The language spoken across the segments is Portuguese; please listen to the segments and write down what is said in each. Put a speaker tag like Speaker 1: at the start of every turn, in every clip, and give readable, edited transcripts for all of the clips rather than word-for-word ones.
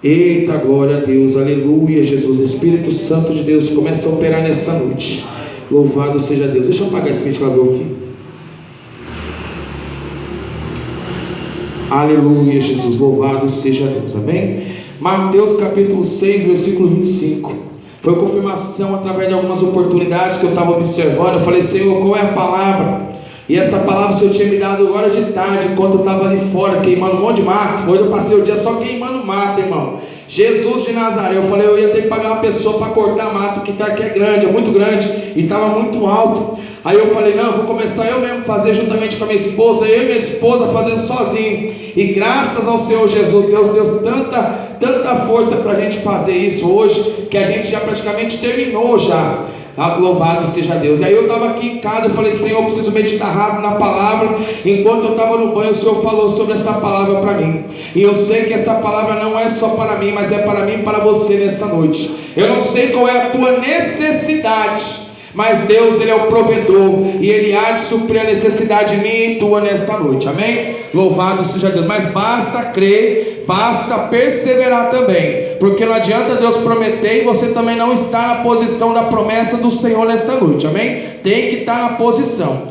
Speaker 1: Eita, glória a Deus, aleluia, Jesus. Espírito Santo de Deus, começa a operar nessa noite. Louvado seja Deus. Deixa eu apagar esse ventilador aqui. Aleluia, Jesus, louvado seja Deus, amém? Mateus capítulo 6, versículo 25. Foi confirmação através de algumas oportunidades que eu estava observando. Eu falei, Senhor, qual é a palavra? E essa palavra o Senhor tinha me dado agora de tarde, enquanto eu estava ali fora, queimando um monte de mato. Hoje eu passei o dia só queimando mato, irmão. Jesus de Nazaré. Eu falei, eu ia ter que pagar uma pessoa para cortar mato, que está aqui é grande, é muito grande, e estava muito alto. Aí eu falei, não, eu vou começar eu mesmo fazer juntamente com a minha esposa, eu e minha esposa fazendo sozinho. E graças ao Senhor Jesus, Deus deu tanta força para a gente fazer isso hoje, que a gente já praticamente terminou já. Louvado seja Deus. E aí eu estava aqui em casa, eu falei, Senhor, eu preciso meditar rápido na palavra. Enquanto eu estava no banho, o Senhor falou sobre essa palavra para mim. E eu sei que essa palavra não é só para mim, mas é para mim e para você nessa noite. Eu não sei qual é a tua necessidade, mas Deus, Ele é o provedor, e Ele há de suprir a necessidade minha e tua nesta noite, amém? Louvado seja Deus. Mas basta crer, basta perseverar também, porque não adianta Deus prometer e você também não estar na posição da promessa do Senhor nesta noite, amém? Tem que estar na posição.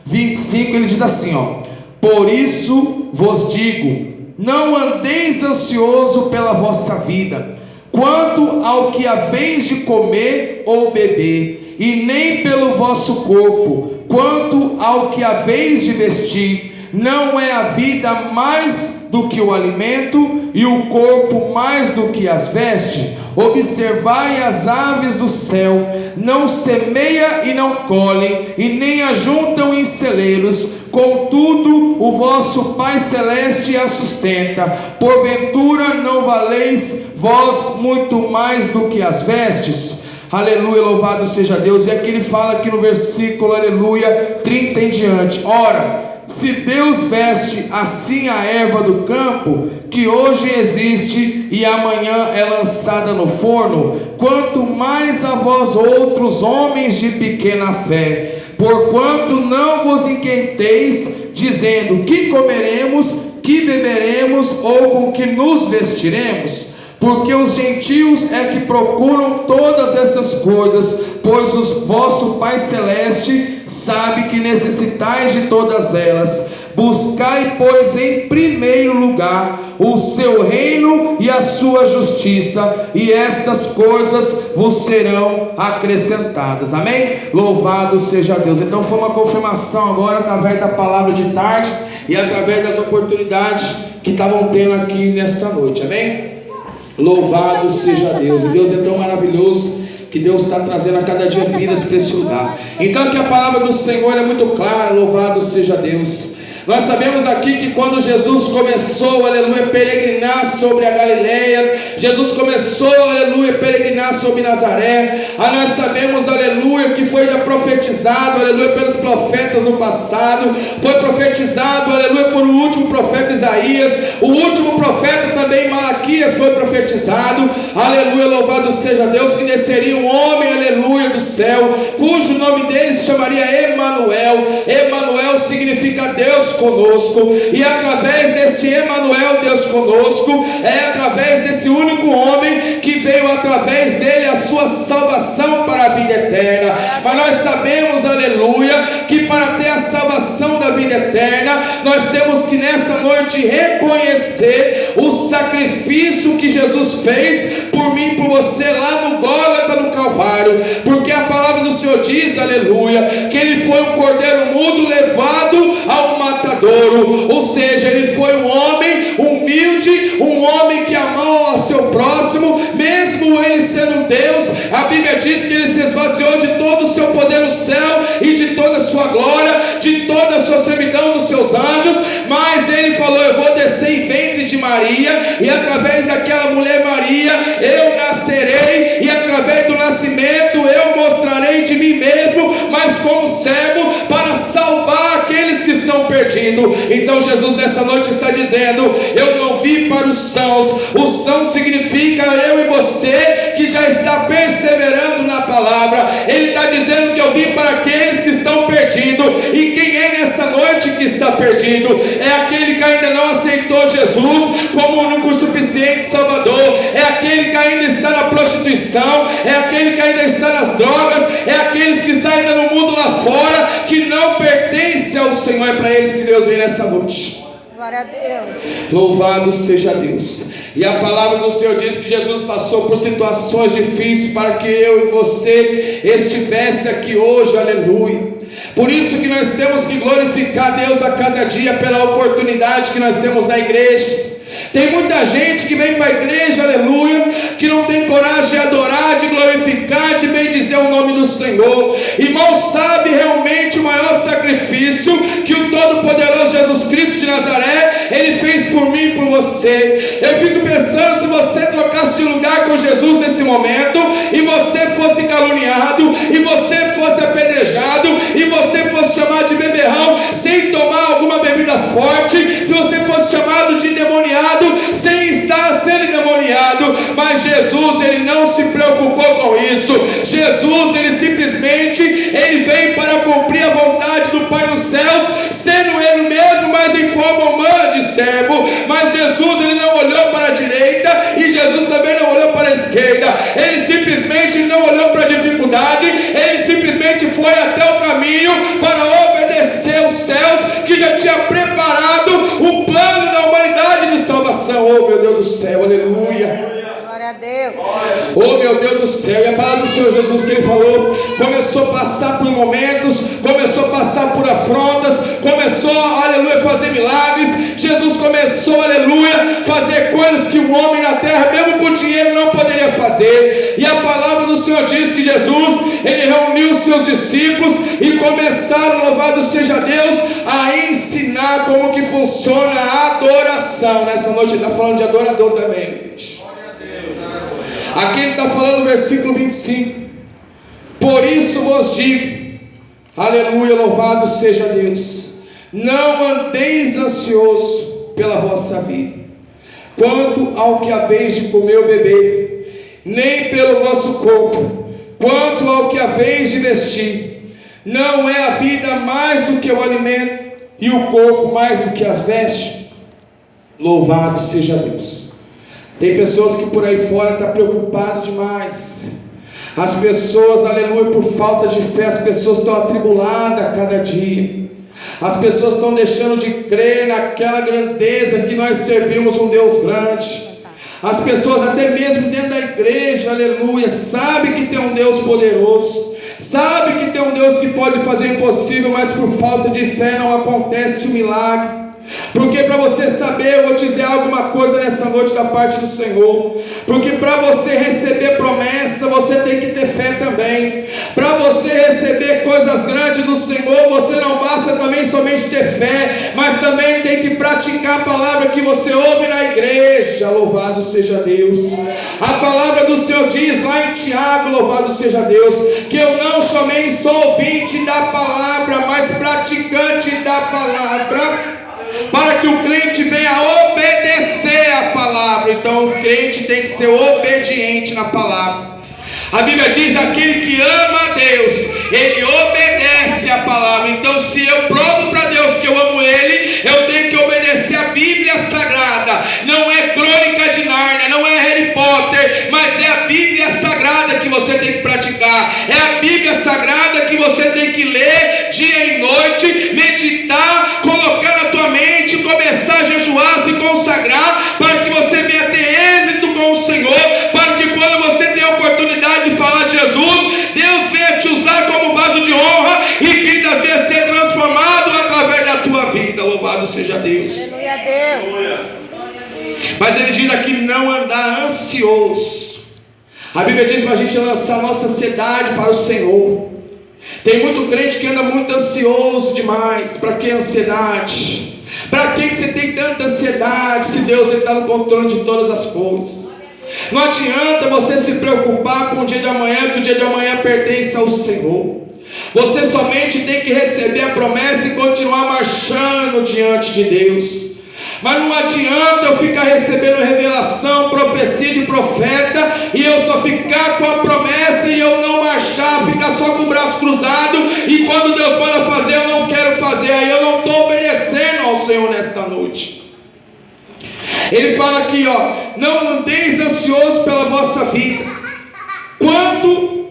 Speaker 1: 25 ele diz assim, ó: por isso vos digo, não andeis ansioso pela vossa vida, quanto ao que haveis de comer ou beber, e nem pelo vosso corpo, quanto ao que haveis de vestir. Não é a vida mais do que o alimento, e o corpo mais do que as vestes? Observai as aves do céu, não semeia e não colhem, e nem ajuntam em celeiros, contudo o vosso Pai Celeste a sustenta. Porventura não valeis vós muito mais do que as vestes? Aleluia, louvado seja Deus. E aqui ele fala aqui no versículo, aleluia, 30 em diante: ora, se Deus veste assim a erva do campo, que hoje existe e amanhã é lançada no forno, quanto mais a vós outros, homens de pequena fé. Porquanto não vos inquieteis, dizendo: que comeremos, que beberemos, ou com que nos vestiremos? Porque os gentios é que procuram todas essas coisas, pois o vosso Pai Celeste sabe que necessitais de todas elas. Buscai, pois, em primeiro lugar o seu reino e a sua justiça, e estas coisas vos serão acrescentadas, amém? Louvado seja Deus. Então foi uma confirmação agora através da palavra de tarde e através das oportunidades que estavam tendo aqui nesta noite, amém? Louvado seja Deus. E Deus é tão maravilhoso que Deus está trazendo a cada dia vidas para este lugar. Então aqui a palavra do Senhor é muito clara. Louvado seja Deus. Nós sabemos aqui que quando Jesus começou, aleluia, a peregrinar sobre a Galileia, Jesus começou, aleluia, a peregrinar sobre Nazaré, nós sabemos, aleluia, que foi já profetizado, aleluia, pelos profetas no passado, foi profetizado, aleluia, por o último profeta Isaías, o último profeta também Malaquias foi profetizado, aleluia, louvado seja Deus, que desceria um homem, aleluia, do céu, cujo nome dele se chamaria Emanuel. Emanuel significa Deus conosco, e através desse Emanuel, Deus conosco, é através desse único homem que veio através dele a sua salvação para a vida eterna. Mas nós sabemos, aleluia, que para ter a salvação da vida eterna, nós temos que nesta noite reconhecer o sacrifício que Jesus fez por mim e por você lá no Gólgota, no Calvário, porque a palavra do Senhor diz, aleluia, que ele foi um cordeiro mudo levado ao matadouro, ou seja, ele foi um homem humilde, um homem que amou ao seu próximo, mesmo ele sendo Deus. A Bíblia diz que ele se esvaziou de todo o seu poder no céu e de toda a sua glória, de toda a sua servidão dos seus anjos, mas ele falou: eu vou descer em ventre de Maria, e através daquela mulher Maria eu nascerei, e através do nascimento eu mostrarei de mim mesmo, mas como servo para salvar aqueles que estão perdidos. Então Jesus nessa noite está dizendo: eu não vim para os sãos. O são significa eu e você que já está perseverando na palavra. Ele está dizendo que eu vim para aqueles que estão perdidos. E quem é nessa noite que está perdido, é aquele que ainda não aceitou Jesus como o único suficiente Salvador, é aquele que ainda está na prostituição, é aquele que ainda está nas drogas, é aqueles que estão ainda no mundo lá fora, que não pertence ao Senhor. É para eles que Deus vem nessa noite.
Speaker 2: Glória a Deus.
Speaker 1: Louvado seja Deus. E a palavra do Senhor diz que Jesus passou por situações difíceis para que eu e você estivesse aqui hoje, aleluia. Por isso que nós temos que glorificar Deus a cada dia pela oportunidade que nós temos na igreja. Tem muita gente que vem para a igreja, aleluia, que não tem coragem de adorar, de glorificar, de bendizer o nome do Senhor. Irmão, sabe realmente o maior sacrifício que o Todo-Poderoso Jesus Cristo de Nazaré, Ele fez por mim e por você. Eu fico pensando, se você trocasse de lugar com Jesus nesse momento, e você fosse caluniado, e você fosse apedrejado, e você fosse chamado de beberrão, sem tomar alguma bebida forte, se você fosse chamado de endemoniado, sem estar sendo endemoniado, mas Jesus, Ele não se preocupou com isso. Jesus, Ele simplesmente, Ele veio para cumprir a vontade do Pai nos céus, sendo Ele mesmo, mas em forma humana de servo. Mas Jesus, Ele não olhou para a direita, e Jesus também não olhou para a esquerda. Ele simplesmente não olhou para a dificuldade, Ele simplesmente foi até o caminho para obedecer os céus, que já tinha preparado o plano da humanidade de salvação. Oh meu Deus do céu, aleluia.
Speaker 2: Glória a Deus.
Speaker 1: Oh meu Deus do céu. E a palavra do Senhor Jesus que Ele falou, começou a passar por momentos, começou a passar por afrontas, começou, aleluia, a fazer milagres. Jesus começou, aleluia, a fazer coisas que o homem na terra, mesmo com dinheiro, não poderia fazer. E a palavra do Senhor diz que Jesus, Ele reuniu os seus discípulos e começaram, louvado seja Deus, a ensinar como que funciona a adoração. Nessa noite Ele está falando de adorador também. Aqui Ele está falando no versículo 25: por isso vos digo, aleluia, louvado seja Deus, não andeis ansioso pela vossa vida, quanto ao que haveis de comer ou beber, nem pelo vosso corpo, quanto ao que haveis de vestir. Não é a vida mais do que o alimento, e o corpo mais do que as vestes? Louvado seja Deus. Tem pessoas que por aí fora estão preocupadas demais. As pessoas, aleluia, por falta de fé, as pessoas estão atribuladas a cada dia. As pessoas estão deixando de crer naquela grandeza que nós servimos um Deus grande. As pessoas até mesmo dentro da igreja, aleluia, sabem que tem um Deus poderoso, sabe que tem um Deus que pode fazer o impossível, mas por falta de fé não acontece o milagre. Porque para você saber, eu vou te dizer alguma coisa nessa noite da parte do Senhor. Porque para você receber promessa, você tem que ter fé também. Para você receber coisas grandes do Senhor, você não basta também somente ter fé, mas também tem que praticar a palavra que você ouve na igreja. Louvado seja Deus. A palavra do Senhor diz lá em Tiago, louvado seja Deus, que eu não somente sou ouvinte da palavra, mas praticante da palavra, para que o crente venha obedecer a palavra. Então o crente tem que ser obediente na palavra. A Bíblia diz: aquele que ama a Deus, ele obedece a palavra. Então se eu provo para Deus que eu amo Ele, eu tenho que obedecer a Bíblia Sagrada. Não é Crônica de Nárnia, não é Harry Potter, mas é a Bíblia Sagrada que você tem que praticar. É a Bíblia Sagrada que você tem que ler dia e noite, meditar, colocar na tua mente, começar a jejuar, se consagrar, para que você venha ter êxito com o Senhor, para que quando você tem a oportunidade de falar de Jesus, Deus venha te usar como vaso de honra e vidas venha ser transformado através da tua vida. Louvado seja Deus.
Speaker 2: Aleluia a Deus.
Speaker 1: Mas Ele diz aqui: não andar ansioso. A Bíblia diz para a gente lançar nossa ansiedade para o Senhor. Tem muito crente que anda muito ansioso demais. Para que ansiedade? Para que você tem tanta ansiedade se Deus está no controle de todas as coisas? Não adianta você se preocupar com o dia de amanhã, que o dia de amanhã pertence ao Senhor. Você somente tem que receber a promessa e continuar marchando diante de Deus. Mas não adianta eu ficar recebendo revelação, profecia de profeta, e eu só ficar com a promessa e eu não marchar, ficar só com o braço cruzado e quando Deus manda fazer, eu não quero fazer, aí eu não estou obedecendo ao Senhor nesta noite. Ele fala aqui, não andeis ansiosos pela vossa vida.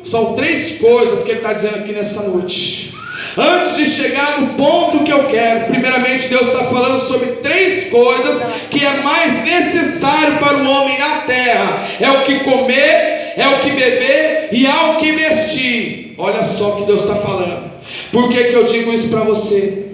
Speaker 1: São 3 coisas que ele está dizendo aqui nessa noite. Antes de chegar no ponto que eu quero, primeiramente Deus está falando sobre 3 coisas que é mais necessário para o homem na terra: é o que comer, é o que beber e há o que vestir. Olha só o que Deus está falando. Por que eu digo isso para você?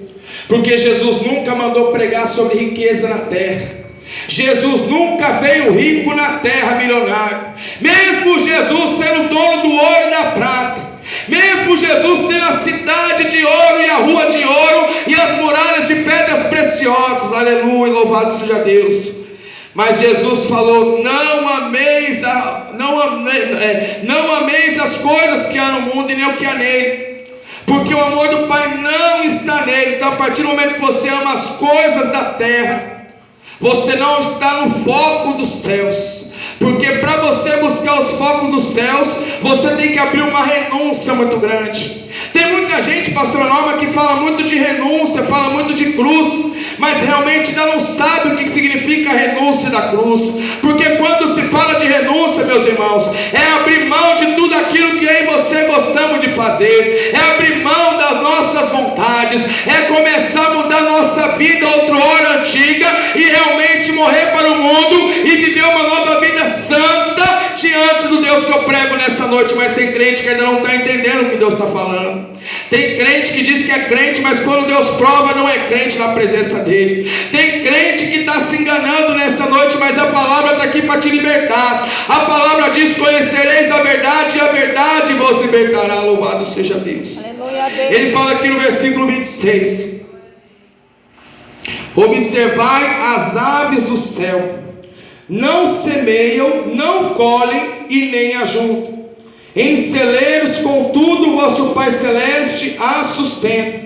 Speaker 1: Porque Jesus nunca mandou pregar sobre riqueza na terra. Jesus nunca veio rico na terra, milionário. Mesmo Jesus sendo dono do ouro e da prata, mesmo Jesus tendo a cidade de ouro e a rua de ouro e as muralhas de pedras preciosas, aleluia, louvado seja Deus. Mas Jesus falou: não ameis as coisas que há no mundo e nem o que há nele, porque o amor do Pai não está nele. Então, a partir do momento que você ama as coisas da terra, você não está no foco dos céus. Porque para você buscar os focos dos céus, você tem que abrir uma renúncia muito grande. Tem muita gente, pastora Norma, que fala muito de renúncia, fala muito de cruz, mas realmente ainda não sabe o que significa a renúncia da cruz. Porque quando se fala de renúncia, meus irmãos, é abrir mão de tudo aquilo que eu e você gostamos de fazer, é abrir mão das nossas vontades, é começar a mudar nossa vida outrora antiga e realmente morrer para o mundo e viver uma nova vida santa diante do Deus que eu prego nessa noite. Mas tem crente que ainda não está entendendo o que Deus está falando. Tem crente que diz que é crente, mas quando Deus prova, não é crente na presença dele. Tem crente que está se enganando nessa noite, mas a palavra está aqui para te libertar. A palavra diz: conhecereis a verdade e a verdade vos libertará. Louvado seja Deus.
Speaker 2: Aleluia, Deus.
Speaker 1: Ele fala aqui no versículo 26: observai as aves do céu, não semeiam, não colhem e nem ajuntam em celeiros, contudo vosso Pai Celeste as sustenta.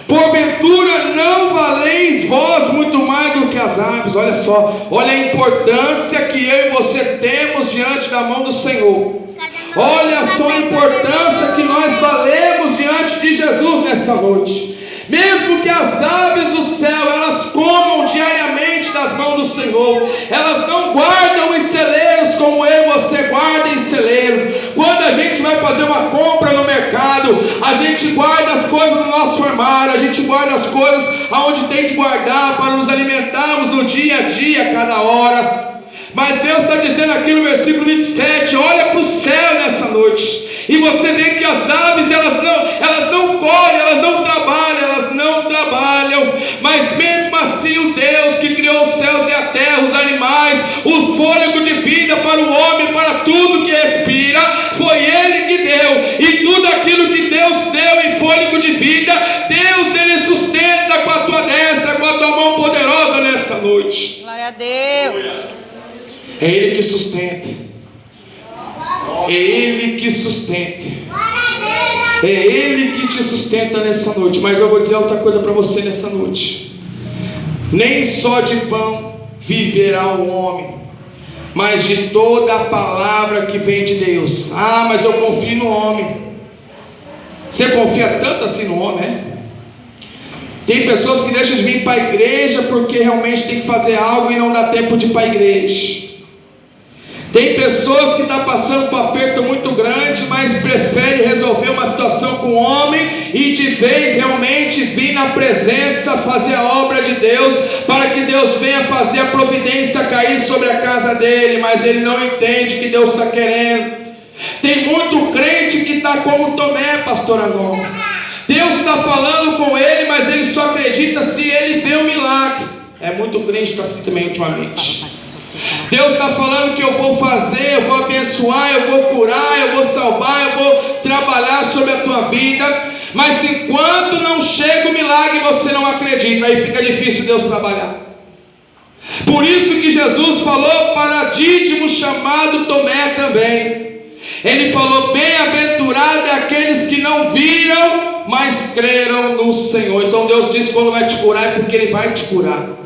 Speaker 1: Porventura não valeis vós muito mais do que as aves? Olha só, olha a importância que eu e você temos diante da mão do Senhor. Olha só a importância que nós valemos diante de Jesus nessa noite. Mesmo que as aves do céu, elas comam diariamente das mãos do Senhor, elas não guardam em celeiros como eu e você guarda em celeiro. Quando a gente vai fazer uma compra no mercado, a gente guarda as coisas no nosso armário, a gente guarda as coisas aonde tem que guardar para nos alimentarmos no dia a dia, cada hora. Mas Deus está dizendo aqui no versículo 27, olha para o céu nessa noite, e você vê que as aves, elas não colhem, elas não trabalham, mas mesmo assim o Deus que criou os céus e a terra, os animais, o fôlego de vida para o homem, para tudo que respira, foi Ele que deu. E tudo aquilo que Deus deu em fôlego de vida, Deus, Ele sustenta com a tua destra, com a tua mão poderosa nesta noite.
Speaker 2: Glória a Deus.
Speaker 1: É Ele que sustenta. É Ele que sustenta. É Ele que te sustenta nessa noite. Mas eu vou dizer outra coisa para você nessa noite: nem só de pão viverá o homem, mas de toda a palavra que vem de Deus. Ah, mas eu confio no homem. Você confia tanto assim no homem, é? Tem pessoas que deixam de vir para a igreja porque realmente tem que fazer algo e não dá tempo de ir para a igreja. Tem pessoas que estão passando por um aperto muito grande, mas prefere resolver uma situação com o homem e de vez realmente vir na presença, fazer a obra de Deus, para que Deus venha fazer a providência cair sobre a casa dele, mas ele não entende que Deus está querendo. Tem muito crente que está como Tomé, pastora Norma. Deus está falando com ele, mas ele só acredita se ele vê o milagre. É muito crente que está assim também ultimamente. Deus está falando que eu vou fazer, eu vou abençoar, eu vou curar, eu vou salvar, eu vou trabalhar sobre a tua vida, mas enquanto não chega o milagre, você não acredita, aí fica difícil Deus trabalhar. Por isso que Jesus falou para Dídimo, chamado Tomé também. Ele falou: bem-aventurado é aqueles que não viram, mas creram no Senhor. Então Deus diz que quando vai te curar é porque Ele vai te curar.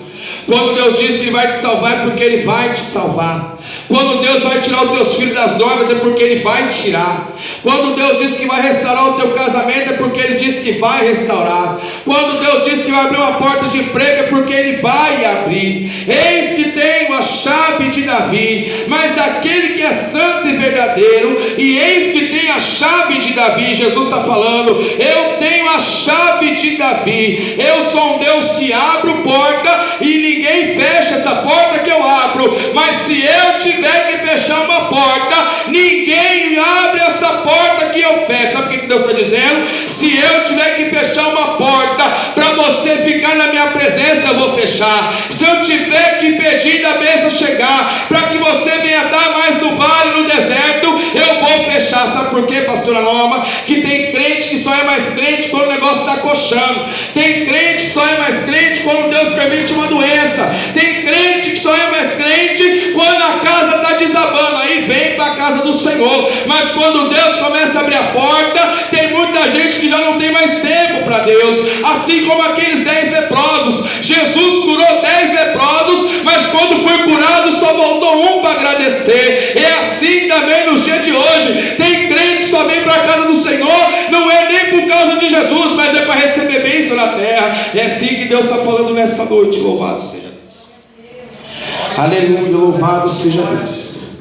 Speaker 1: Quando Deus diz que Ele vai te salvar é porque Ele vai te salvar. Quando Deus vai tirar os teus filhos das drogas, é porque Ele vai tirar. Quando Deus diz que vai restaurar o teu casamento, é porque Ele diz que vai restaurar. Quando Deus diz que vai abrir uma porta de emprego, é porque Ele vai abrir. Eis que tenho a chave de Davi, mas aquele que é santo e verdadeiro, e eis que tem a chave de Davi. Jesus está falando: eu tenho a chave de Davi. Eu sou um Deus que abro porta e ninguém fecha essa porta que eu abro. Mas se eu tiver que fechar uma porta, ninguém abre essa porta que eu fecho. Sabe o que Deus está dizendo? Se eu tiver que fechar uma porta para você ficar na minha presença, eu vou fechar. Se eu tiver que pedir da bênção chegar para que você venha dar mais no vale, no deserto, eu vou fechar. Sabe por quê, pastora Norma? Que tem crente que só é mais crente quando o negócio está coxando. Tem crente que só é mais crente quando Deus permite uma doença. Tem crente que só é mais crente quando a casa está desabando. Aí vem para a casa do Senhor. Mas quando Deus começa a abrir a porta, tem muita gente que já não tem mais tempo para Deus. Assim como aqueles 10 leprosos. Jesus curou 10 leprosos, mas quando foi curado só voltou um para agradecer. É assim também nos dias de hoje. Tem crente que só vem para a casa do Senhor, não é nem por causa de Jesus, mas é para receber bênção na terra. É assim que Deus está falando nessa noite. Louvado seja Deus. Aleluia, louvado seja Deus.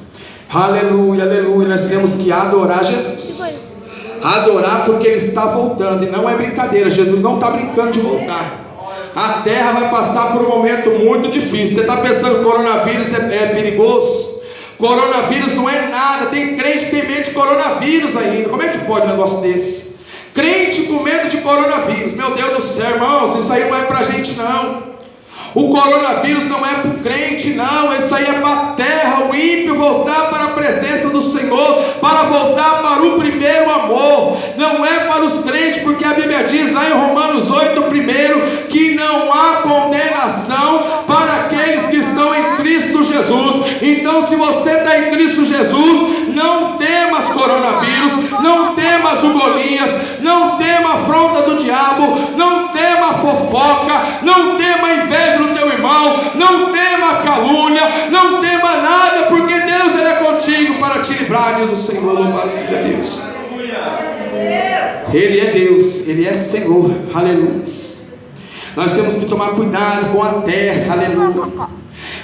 Speaker 1: Aleluia, aleluia. Nós temos que adorar Jesus. Adorar porque Ele está voltando. E não é brincadeira, Jesus não está brincando de voltar. A terra vai passar por um momento muito difícil. Você está pensando que o coronavírus é perigoso? Coronavírus não é nada. Tem crente que tem medo de coronavírus ainda. Como é que pode um negócio desse? Crente com medo de coronavírus. Meu Deus do céu, irmãos, isso aí não é pra gente não. O coronavírus não é para o crente não. Isso aí é para a terra, o ímpio voltar para a presença do Senhor, para voltar para o primeiro amor. Não é para os crentes, porque a Bíblia diz lá em Romanos 8, primeiro, que não há condenação para aqueles que estão em Cristo Jesus. Então, se você está em Cristo Jesus, não temas coronavírus, não temas o Golias, não tema a afronta do diabo, não tema a fofoca, não tema a inveja do teu irmão, não tema a calúnia, não tema nada, porque Deus Ele é contigo para te livrar, diz o Senhor. Louvado seja Deus. Ele é Deus, Ele é Senhor, aleluia. Nós temos que tomar cuidado com a terra, aleluia.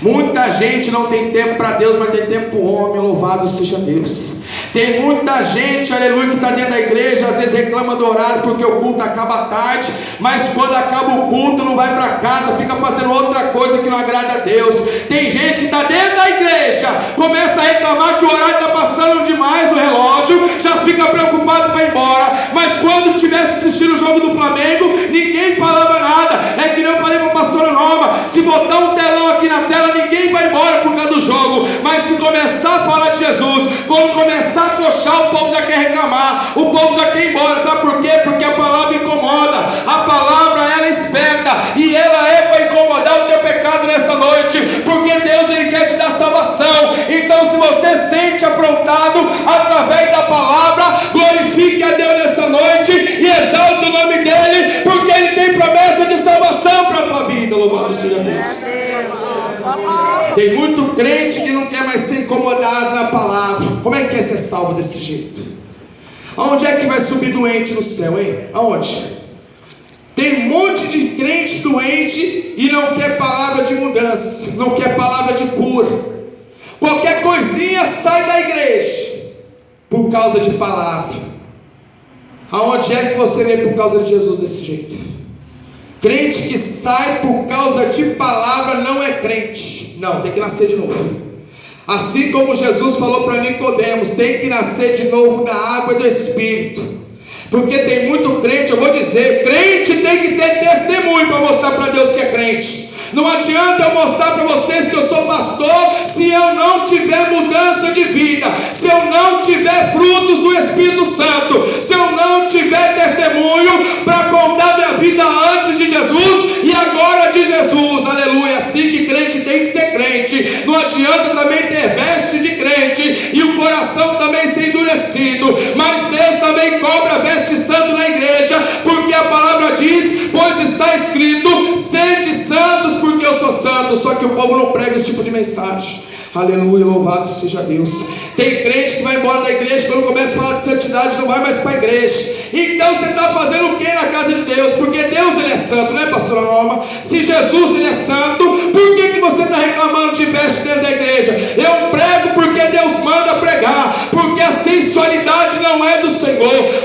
Speaker 1: Muita gente não tem tempo para Deus, mas tem tempo para o homem. Louvado seja Deus. Tem muita gente, aleluia, que está dentro da igreja, às vezes reclama do horário porque o culto acaba tarde, mas quando acaba o culto não vai para casa, fica fazendo outra coisa que não agrada a Deus. Tem gente que está dentro da igreja, começa a reclamar que o horário está passando demais o relógio, já fica preocupado para ir embora, mas quando tivesse assistindo o jogo do Flamengo, ninguém falava nada. É que nem eu falei para a pastora Norma, se botar um telão aqui na tela, ninguém vai embora por causa do jogo, mas se começar a falar de Jesus, quando começar a coxar, o povo já quer reclamar, o povo já quer ir embora. Sabe por quê? Porque a palavra incomoda, a palavra ela esperta, e ela é para incomodar o teu pecado nessa noite, porque Deus Ele quer te dar salvação. Então, se você sente afrontado através da palavra, glorifique a Deus nessa noite e exalte o nome dEle, porque Ele tem promessa de salvação para a tua vida. Louvado seja Deus. Tem muito crente que não quer mais ser incomodado na palavra. Como é que quer ser salvo desse jeito? Aonde é que vai subir doente no céu, hein? Aonde? Tem um monte de crente doente e não quer palavra de mudança, não quer palavra de cura. Qualquer coisinha sai da igreja por causa de palavra. Aonde é que você vê por causa de Jesus desse jeito? Crente que sai por causa de palavra não é crente. Não, tem que nascer de novo. Assim como Jesus falou para Nicodemos, tem que nascer de novo da água e do Espírito. Porque tem muito crente, eu vou dizer, crente tem que ter testemunho para mostrar para Deus que é crente. Não adianta eu mostrar para vocês que eu sou pastor se eu não tiver mudança de vida, se eu não tiver frutos do Espírito Santo, se eu não tiver testemunho para contar minha vida antes de Jesus e agora de Jesus. Aleluia. É assim que crente tem que ser crente. Não adianta também ter veste de crente e o coração também ser endurecido, mas Deus também cobra veste santo na igreja, porque a palavra diz, pois está escrito, sede santos porque eu sou santo. Só que o povo não prega esse tipo de mensagem. Aleluia, louvado seja Deus. Tem crente que vai embora da igreja, quando começa a falar de santidade, não vai mais para a igreja. Então você está fazendo o que na casa de Deus? Porque Deus, Ele é santo, né, pastora Norma? Se Jesus, Ele é santo, por que você está reclamando de veste dentro da igreja? Eu prego porque Deus manda pregar, porque a sensualidade não é do Senhor.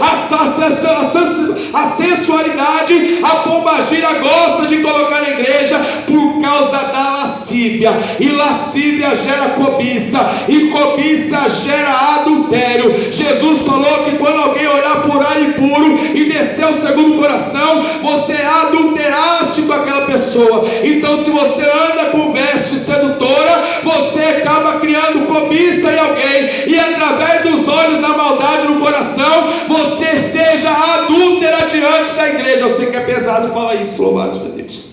Speaker 1: A sensualidade, a pombagira gosta de colocar na igreja por causa da lascívia, e lascívia gera cobiça, e cobiça gera adultério. Jesus falou que quando alguém olhar por ar impuro e descer o segundo coração, você adulteraste com aquela pessoa. Então, se você anda com veste sedutora, você acaba criando cobiça em alguém, e através dos olhos da maldade no coração, você seja adúltera diante da igreja. Eu sei que é pesado falar isso, louvado seja Deus.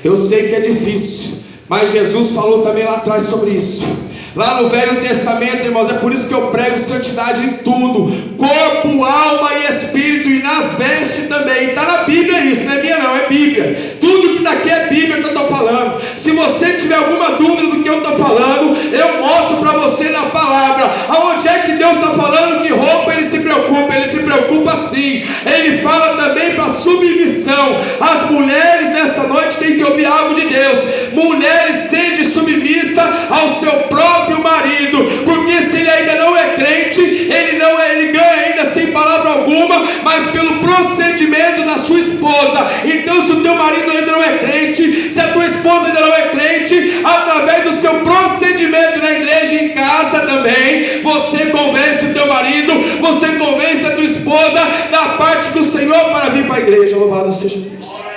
Speaker 1: Eu sei que é difícil, mas Jesus falou também lá atrás sobre isso. Lá no Velho Testamento, irmãos, é por isso que eu prego santidade em tudo: corpo, alma e espírito, e nas vestes também. Está na Bíblia isso, não é minha não, é Bíblia. Tudo que daqui é Bíblia que eu estou falando. Se você tiver alguma dúvida do que eu estou falando, eu mostro para você na palavra. Aonde é que Deus está falando que roupa Ele se preocupa? Ele se preocupa sim. Ele fala também para submissão. As mulheres nessa noite têm que ouvir algo de Deus. Mulheres, sede submissa ao seu próprio marido, porque se ele ainda não é crente, ele ganha ainda sem palavra alguma, mas pelo procedimento da sua esposa. Então, se o teu marido ainda não é crente, se a tua esposa ainda não é crente, através do seu procedimento na igreja e em casa também, você convence o teu marido, você convence a tua esposa da parte do Senhor para vir para a igreja. Louvado seja Deus.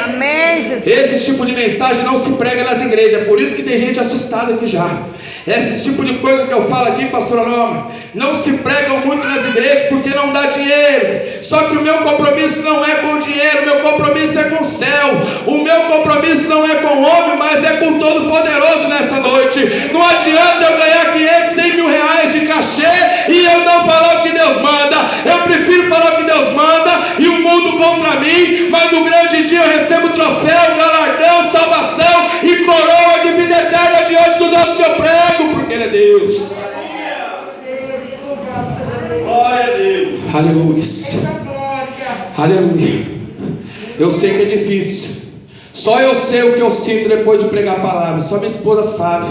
Speaker 2: Amém, Jesus.
Speaker 1: Esse tipo de mensagem não se prega nas igrejas, por isso que tem gente assustada aqui já. Esse tipo de coisa que eu falo aqui, pastora Norma, não se pregam muito nas igrejas porque não dá dinheiro. Só que o meu compromisso não é com dinheiro, o meu compromisso é com o céu. O meu compromisso não é com o homem, mas é com o Todo-Poderoso nessa noite. Não adianta eu ganhar 500, 100 mil reais de cachê e eu não falar o que Deus manda. Eu prefiro falar o que Deus manda e o mundo contra mim, mas no grande dia eu recebo troféu, galardão, salvação e coroa de vida eterna diante do Deus que eu prego, porque Ele é Deus.
Speaker 3: Glória a Deus.
Speaker 1: Aleluia. Aleluia. Eu sei que é difícil. Só eu sei o que eu sinto depois de pregar a palavra. Só minha esposa sabe.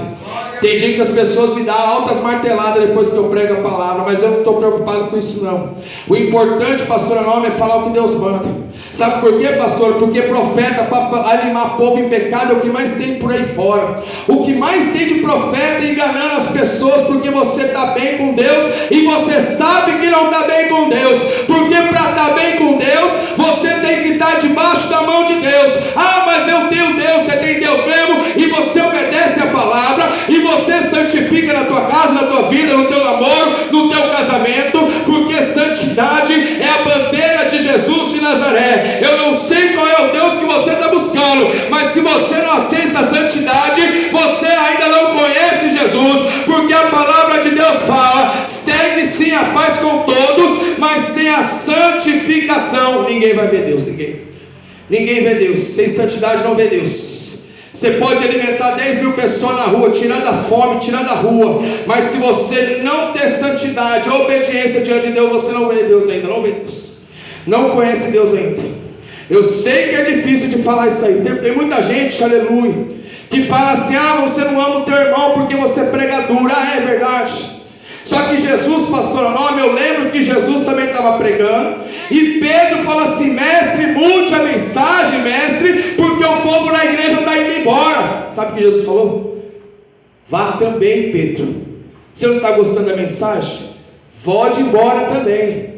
Speaker 1: Tem dia que as pessoas me dão altas marteladas depois que eu prego a palavra, mas eu não estou preocupado com isso não. O importante, pastora Norma, é falar o que Deus manda. Sabe por quê, pastor? Porque profeta, para animar o povo em pecado, é o que mais tem por aí fora. O que mais tem de profeta enganando as pessoas, porque você está bem com Deus e você sabe que não está bem com Deus. Porque para estar bem com Deus, você tem que estar debaixo da mão de Deus. Ah, mas eu tenho Deus, você tem Deus mesmo, e você obedece a palavra, e você santifica na tua casa, na tua vida, no teu namoro, no teu casamento, porque santidade é a bandeira de Jesus de Nazaré. Eu não sei qual é o Deus que você está buscando, mas se você não aceita a santidade, você ainda não conhece Jesus, porque a palavra de Deus fala: segue sim a paz com todos, mas sem a santificação ninguém vai ver Deus. Ninguém vê Deus. Sem santidade não vê Deus. Você pode alimentar 10 mil pessoas na rua, tirar da fome, tirar da rua, mas se você não ter santidade, obediência diante de Deus, você não vê Deus ainda, não vê Deus, não conhece Deus ainda. Eu sei que é difícil de falar isso aí. Tem muita gente, aleluia, que fala assim: ah, você não ama o teu irmão porque você é pregador. Ah, é verdade. Só que Jesus, pastora Norma, eu lembro que Jesus também estava pregando, e Pedro falou assim: mestre, mude a mensagem, mestre, porque o povo na igreja está indo embora. Sabe o que Jesus falou? Vá também, Pedro. Você não está gostando da mensagem? Volte embora também.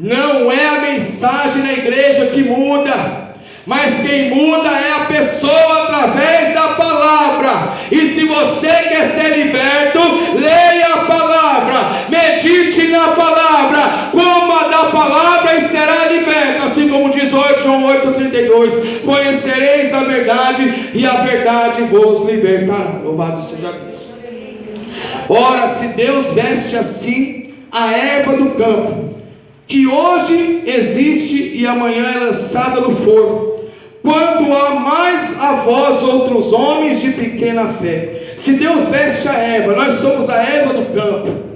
Speaker 1: Não é a mensagem na igreja que muda, mas quem muda é a pessoa através da palavra. E se você quer ser liberto, leia a palavra, medite na palavra, coma da palavra e será liberto. Assim como diz João 8,32: conhecereis a verdade e a verdade vos libertará. Louvado seja Deus. Ora, se Deus veste assim a erva do campo, que hoje existe e amanhã é lançada no forno, quanto a mais a vós, outros homens de pequena fé. Se Deus veste a erva, nós somos a erva do campo.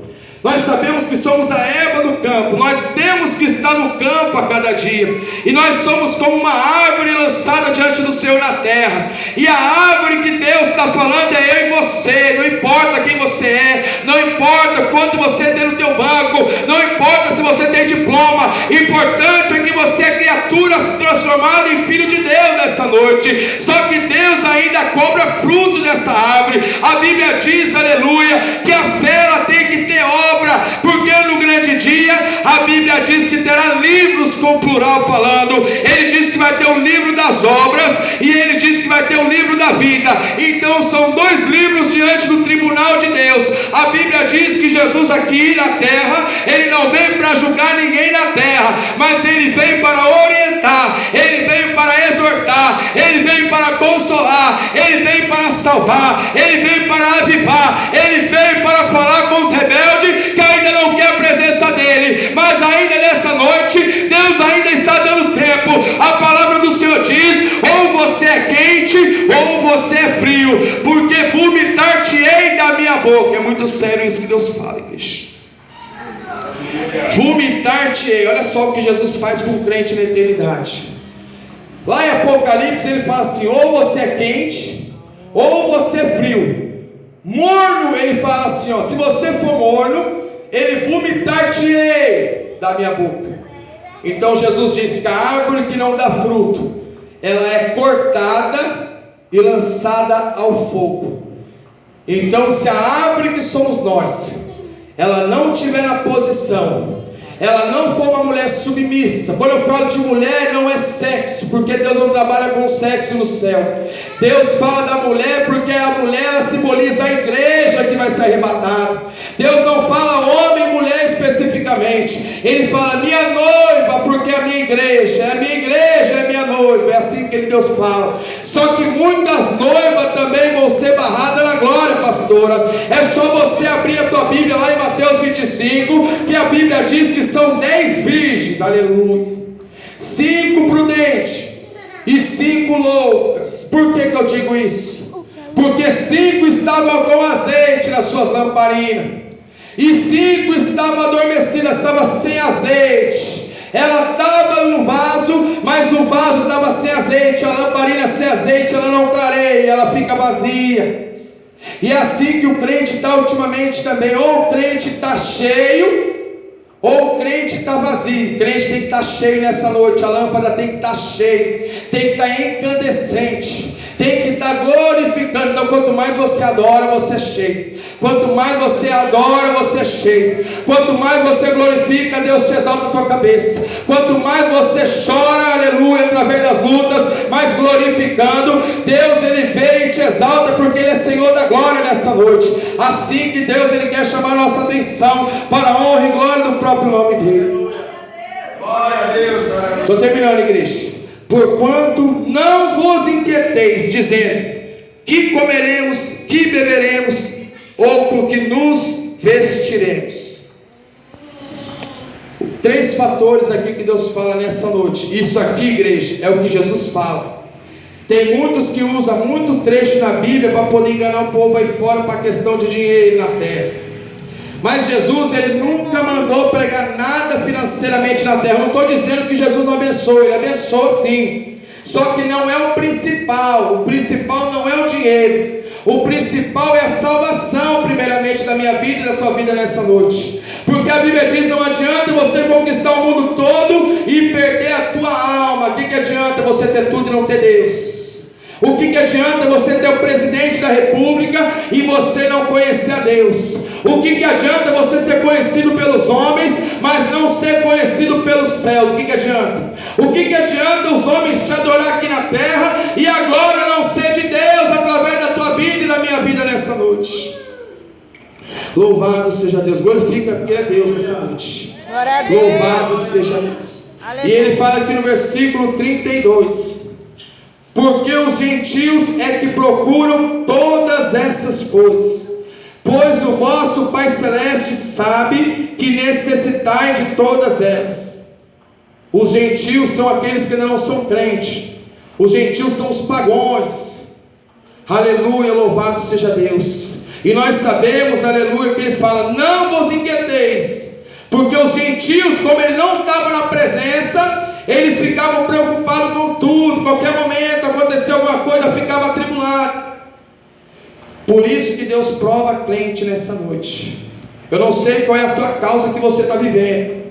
Speaker 1: Nós sabemos que somos a erva do campo. Nós temos que estar no campo a cada dia. E nós somos como uma árvore lançada diante do Senhor na terra. E a árvore que Deus está falando é eu e você. Não importa quem você é, não importa quanto você tem no teu banco, não importa se você tem diploma. Importante é que você é criatura transformada em filho de Deus nessa noite. Só que Deus ainda cobra fruto dessa árvore. A Bíblia diz, aleluia, que a fé ela tem que ter obra, porque no grande dia a Bíblia diz que terá livros com plural falando. Ele diz que vai ter o livro das obras e ele diz que vai ter o livro da vida. Então são dois livros diante do tribunal de Deus. A Bíblia diz que Jesus aqui na terra, ele não veio para julgar ninguém na terra, mas ele veio para orientar, ele veio para exortar, ele veio para consolar, ele veio para salvar, ele veio para avivar, ele veio para falar com os rebeldes que ainda não quer a presença dele. Mas ainda nessa noite Deus ainda está dando tempo. A palavra do Senhor diz: ou você é quente ou você é frio, porque vomitar-te-ei da minha boca. É muito sério isso que Deus fala, igreja. Vomitar-te-ei. Olha só o que Jesus faz com o crente na eternidade. Lá em Apocalipse ele fala assim: ou você é quente ou você é frio. Morno, ele fala assim, ó, se você for morno, ele vomitar-te-ei da minha boca. Então Jesus disse que a árvore que não dá fruto, ela é cortada e lançada ao fogo. Então se a árvore que somos nós, ela não tiver na posição, ela não for uma mulher submissa. Quando eu falo de mulher, não é sexo, porque Deus não trabalha com sexo no céu. Deus fala da mulher porque a mulher ela simboliza a igreja que vai ser arrebatada. Deus não fala homem e mulher especificamente. Ele fala minha noiva, porque é a minha igreja é minha noiva. É assim que Deus fala. Só que muitas noivas também vão ser barradas na glória, pastora. É só você abrir a tua Bíblia lá em Mateus 25, que a Bíblia diz que são 10 virgens, aleluia, 5 prudentes e 5 loucas. Por que eu digo isso? Porque 5 estavam com azeite nas suas lamparinas e 5 estavam adormecidas, estavam sem azeite. Ela estava no vaso, mas o vaso estava sem azeite. A lamparina sem azeite, ela não clareia, ela fica vazia. E é assim que o crente está ultimamente também. Ou o crente está cheio, ou o crente está vazio. O crente tem que estar cheio nessa noite. A lâmpada tem que estar cheia, tem que estar incandescente, tem que estar glorificando. Então quanto mais você adora, você é cheio. Quanto mais você adora, você é cheio. Quanto mais você glorifica, Deus te exalta a tua cabeça. Quanto mais você chora, aleluia, através das lutas, mais glorificando, Deus ele vem e te exalta, porque ele é Senhor da glória nessa noite. Assim que Deus ele quer chamar a nossa atenção para a honra e glória do próprio nome dele.
Speaker 3: Glória a Deus.
Speaker 1: Estou terminando, igreja. Porquanto não vos inquieteis, dizendo: que comeremos, que beberemos, ou com que nos vestiremos. 3 fatores aqui que Deus fala nessa noite. Isso aqui, igreja, é o que Jesus fala. Tem muitos que usam muito trecho na Bíblia para poder enganar o povo aí fora para a questão de dinheiro na terra. Mas Jesus, ele nunca mandou pregar nada financeiramente na terra. Eu não estou dizendo que Jesus não abençoa, ele abençoa sim. Só que não é o principal não é o dinheiro. O principal é a salvação, primeiramente, da minha vida e da tua vida nessa noite. Porque a Bíblia diz: não adianta você conquistar o mundo todo e perder a tua alma. O que adianta você ter tudo e não ter Deus? O que adianta você ter o presidente da república e você não conhecer a Deus? O que adianta você ser conhecido pelos homens, mas não ser conhecido pelos céus? O que adianta? O que adianta os homens te adorar aqui na terra e a glória não ser de Deus através da tua vida e da minha vida nessa noite? Louvado seja Deus. Glorifica, porque é Deus nessa noite. Louvado seja Deus. E ele fala aqui no versículo 32: porque os gentios é que procuram todas essas coisas, pois o vosso Pai Celeste sabe que necessitai de todas elas. Os gentios são aqueles que não são crentes. Os gentios são os pagões. Aleluia, louvado seja Deus. E nós sabemos, aleluia, que ele fala: não vos inquieteis, porque os gentios, como ele não estava na presença, eles ficavam preocupados com tudo. Qualquer momento acontecer alguma coisa, ficava atribulado. Por isso que Deus prova crente nessa noite. Eu não sei qual é a tua causa que você está vivendo,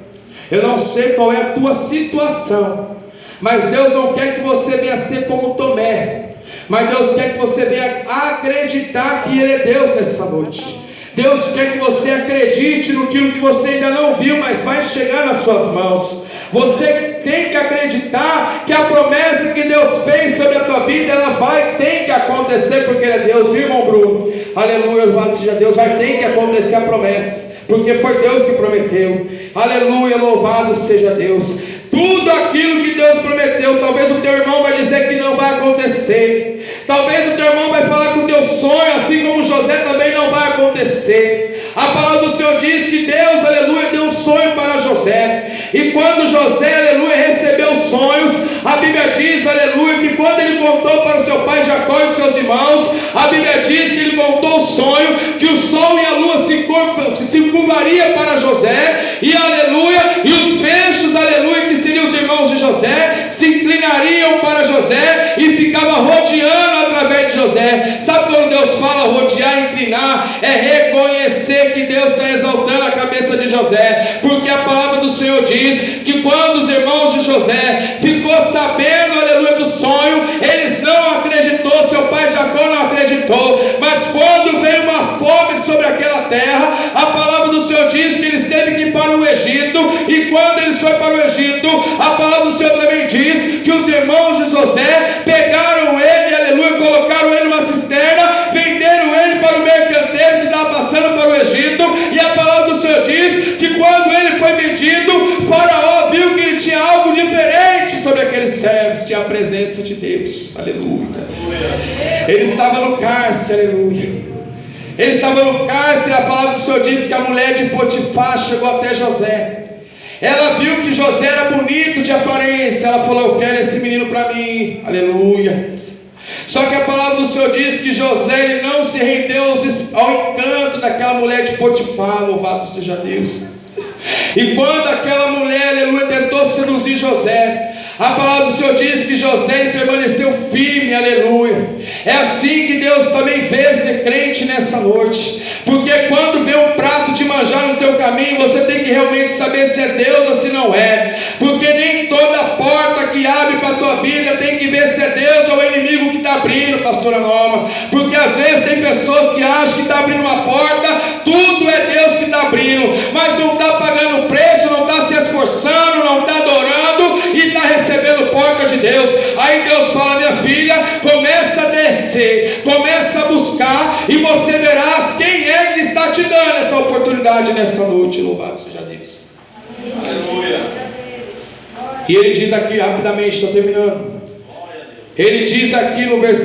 Speaker 1: eu não sei qual é a tua situação, mas Deus não quer que você venha ser como Tomé, mas Deus quer que você venha acreditar que Ele é Deus nessa noite. Deus quer que você acredite no que você ainda não viu, mas vai chegar nas suas mãos. Você tem que acreditar que a promessa que Deus fez sobre a tua vida, ela tem que acontecer, porque Ele é Deus, viu, irmão Bruno? Aleluia, louvado seja Deus. Tem que acontecer a promessa, porque foi Deus que prometeu. Aleluia, louvado seja Deus. Tudo aquilo que Deus prometeu, talvez o teu irmão vai dizer que não vai acontecer, talvez o teu irmão vai falar que o teu sonho, assim como José, também não vai acontecer. A palavra do Senhor diz que Deus, aleluia, deu um sonho para José, e quando José, aleluia, recebeu sonhos, a Bíblia diz, aleluia, que quando ele contou para o seu pai Jacó e os seus irmãos, a Bíblia diz que ele contou o sonho, que o sol e a lua se curvaria para José, e aleluia, e os fechos, aleluia, que seriam os irmãos de José, se inclinariam para José e ficava rodeando através de José. Sabe quando Deus fala rodear, inclinar? É reconhecer que Deus está exaltando a cabeça de José, porque a palavra do Senhor diz que quando os irmãos de José ficou sabendo, aleluia, do sonho, eles não acreditou, seu pai Jacó não acreditou, mas quando veio uma fome sobre aquela terra, a palavra do Senhor diz que eles teve que ir para o Egito, e quando eles foram para o Egito, a palavra do Senhor também diz que os irmãos de José pegaram ele, aleluia, colocaram ele numa cisterna, venderam ele para o mercanteiro que estava passando para o Egito, e a palavra do Senhor diz que quando ele foi vendido, Faraó viu que ele tinha algo diferente sobre aqueles servos, tinha a presença de Deus, aleluia. Ele estava no cárcere, aleluia. Ele estava no cárcere. A palavra do Senhor diz que a mulher de Potifar chegou até José. Ela viu que José era bonito de aparência. Ela falou: eu quero esse menino para mim, aleluia. Só que a palavra do Senhor diz que José, ele não se rendeu ao encanto daquela mulher de Potifar, louvado seja Deus. E quando aquela mulher, aleluia, tentou seduzir José, a palavra do Senhor diz que José permaneceu firme, aleluia. É assim que Deus também fez de crente nessa noite, porque quando vê um prato de manjar no teu caminho, você tem que realmente saber se é Deus ou se não é, porque nem toda porta que abre para a tua vida tem que ver se é Deus ou o inimigo que está abrindo, pastora Norma, porque às vezes tem pessoas que acham que está abrindo uma porta, tudo é Deus que está abrindo, mas não está pagando preço, não está se esforçando, não está adorando e está recebendo porta de Deus. Aí Deus fala: minha filha, começa a descer, começa a buscar, e você verás quem é que está te dando essa oportunidade nessa noite. Louvado seja Deus. Aleluia. E ele diz aqui rapidamente, estou terminando, ele diz aqui no versículo